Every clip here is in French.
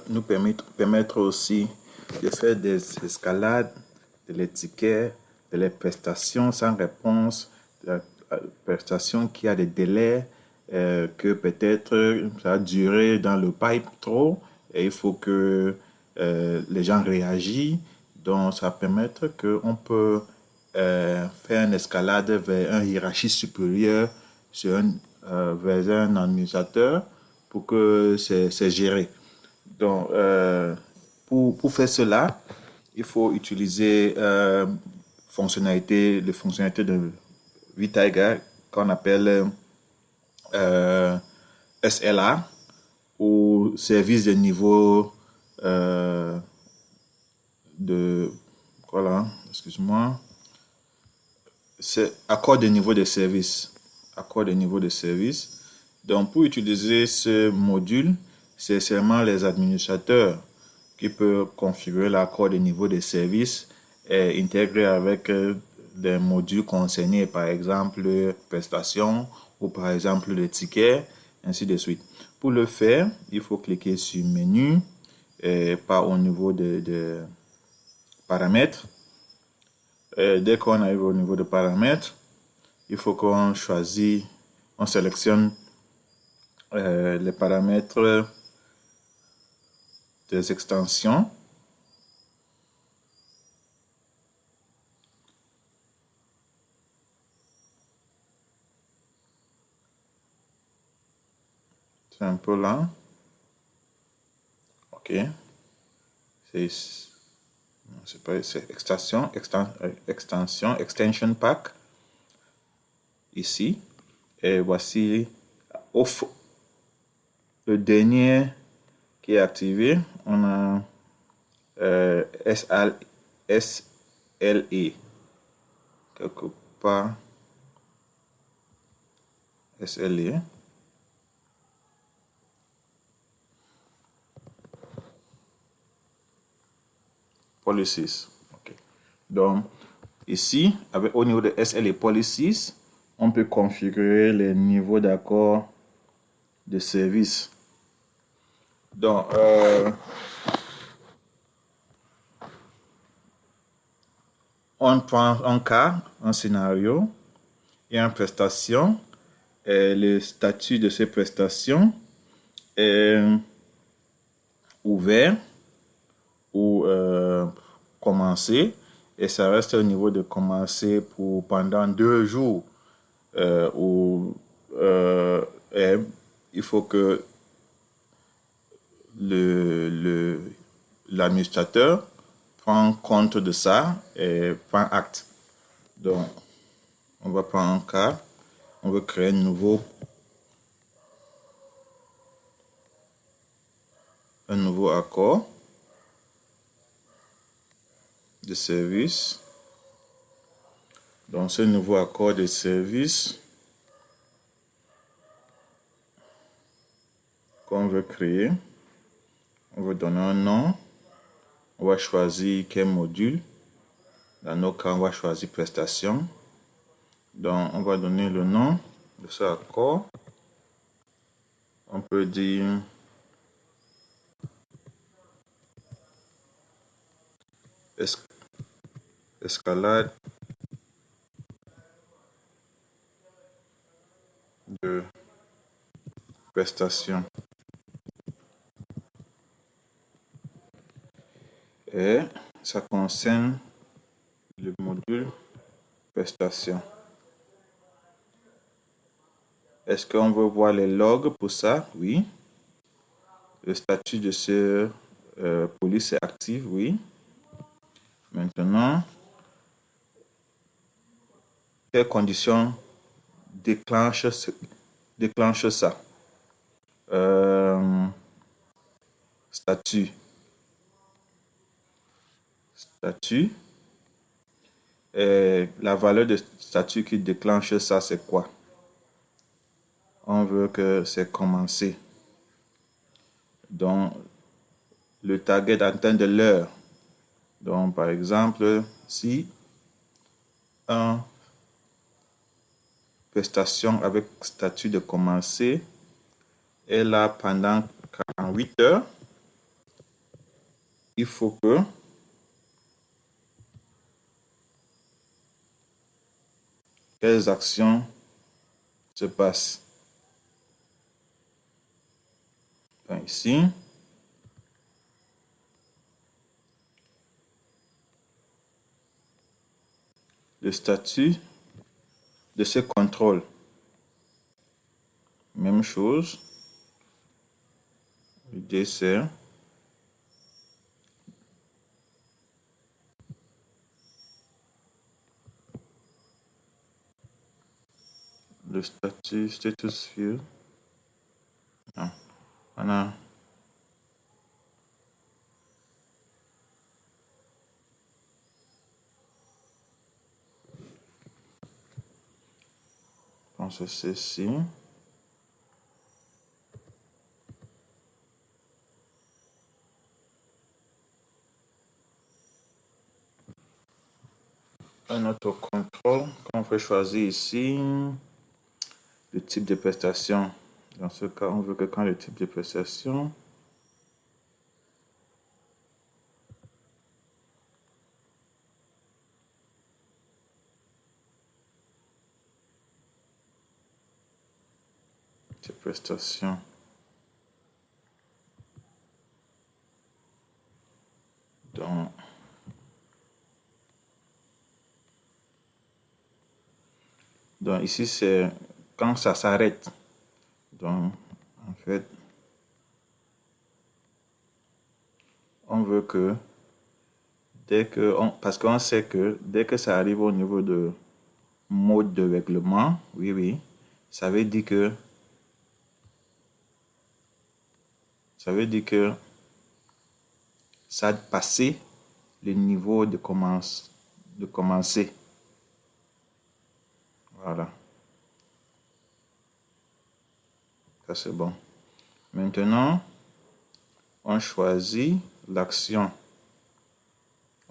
nous permettre aussi de faire des escalades de les tickets, de les prestations sans réponse, de la prestation qui a des délais, que peut-être ça a duré dans le pipe trop et il faut que les gens réagissent. Donc, ça permet qu'on peut faire une escalade vers une hiérarchie supérieure vers un administrateur pour que c'est géré. Donc, pour faire cela, il faut utiliser les fonctionnalités de Vitaiga qu'on appelle SLA ou service de niveau de voilà, excuse-moi, c'est accord de niveau de service. Accord de niveau de service. Donc, pour utiliser ce module, c'est seulement les administrateurs qui peuvent configurer l'accord de niveau de service et intégrer avec des modules concernés, par exemple, prestations ou par exemple les tickets, ainsi de suite. Pour le faire, il faut cliquer sur menu, pas au niveau de paramètres. Dès qu'on arrive au niveau de paramètres, il faut qu'on choisisse, on sélectionne les paramètres des extensions. C'est un peu là. OK. C'est extension pack. Ici. Et voici le dernier qui est activé. On a SLE. Quelque part. SLE. Policies. Okay. Donc, ici, au niveau de SLE Policies, on peut configurer les niveaux d'accord de service. Donc, on prend un cas, un scénario, et une prestation, et le statut de ces prestations est ouvert ou commencer, et ça reste au niveau de commencer pendant 2 jours. Il faut que l'administrateur prend compte de ça et prend acte. Donc, on va prendre un cas. On veut créer un nouveau accord de service. Dans ce nouveau accord de service qu'on veut créer, on veut donner un nom. On va choisir quel module. Dans nos cas, on va choisir prestation. Donc, on va donner le nom de ce accord. On peut dire escalade de prestation. Et ça concerne le module prestation. Est-ce qu'on veut voir les logs pour ça? Oui. Le statut de ce police est actif? Oui. Maintenant, quelles conditions déclenchent ça? Statut. Et la valeur de statut qui déclenche ça, c'est quoi? On veut que c'est commencé. Donc, le target atteint de l'heure. Donc, par exemple, si un prestation avec statut de commencer est là pendant 48 heures, il faut que quelles actions se passent. Donc ici, le statut de ce contrôle. Même chose. L'idée c'est le statut status field. Non. Voilà. Je pense que c'est ici. Un autre contrôle qu'on peut choisir ici, le type de prestation. Dans ce cas, on veut que quand le type de prestation donc ici c'est quand ça s'arrête. Donc en fait on veut que parce qu'on sait que dès que ça arrive au niveau de mode de règlement, oui, ça veut dire que ça a passé le niveau de commencer. Voilà. Ça c'est bon. Maintenant, on choisit l'action.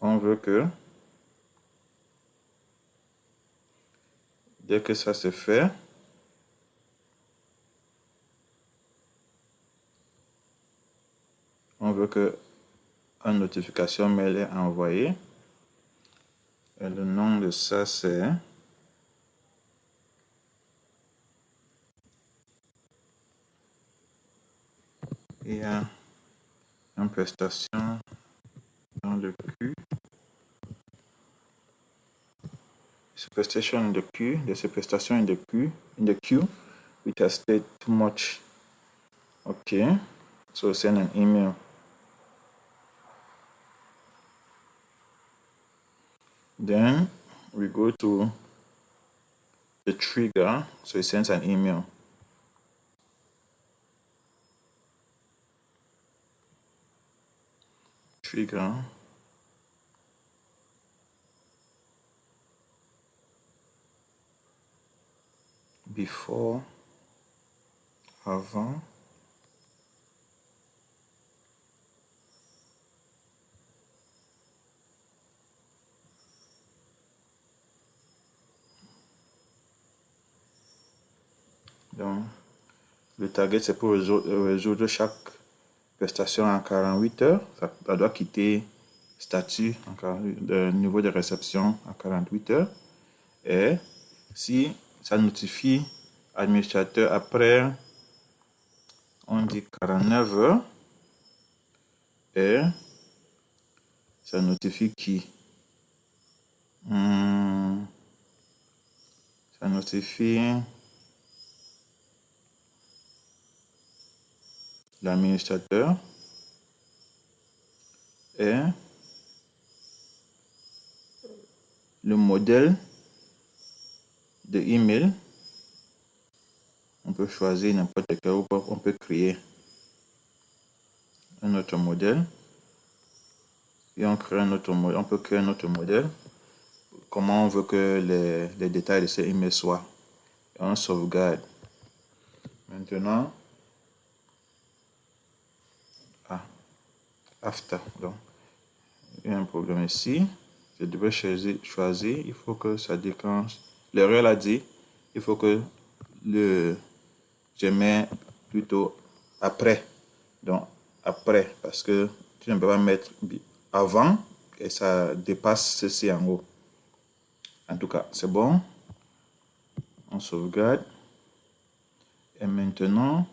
On veut que dès que ça se fait, on veut que une notification mail est envoyée. Et le nom de ça c'est il y a une prestation dans le queue. This prestation in the queue. There's a prestation in the queue. It has stayed too much. Okay. So send an email. Then we go to the trigger. So it sends an email. Trigger. Before, avant. Donc, le target, c'est pour résoudre chaque prestation en 48 heures. Ça doit quitter statut, de niveau de réception en 48 heures. Et si ça notifie administrateur après, on dit 49 heures, et ça notifie qui? Ça notifie l'administrateur et le modèle de email. On peut choisir n'importe quel, on peut créer un autre modèle et on crée un autre modèle. On peut créer un autre modèle. Comment on veut que les détails de ces emails soient. Et on sauvegarde. Maintenant, after. Donc, il y a un problème ici. Je devrais choisir. Il faut que ça déclenche. L'erreur a dit, il faut que je mets plutôt après. Donc, après, parce que Tu ne peux pas mettre avant et ça dépasse ceci en haut. En tout cas, c'est bon. On sauvegarde. Et maintenant,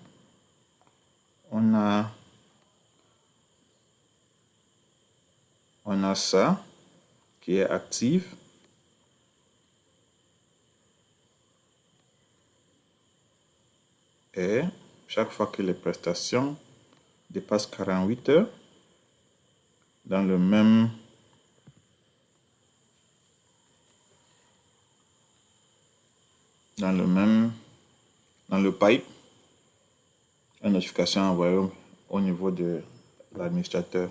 on a ça qui est actif. Et chaque fois que les prestations dépassent 48 heures, dans le même dans le pipe, une notification envoyée au niveau de l'administrateur.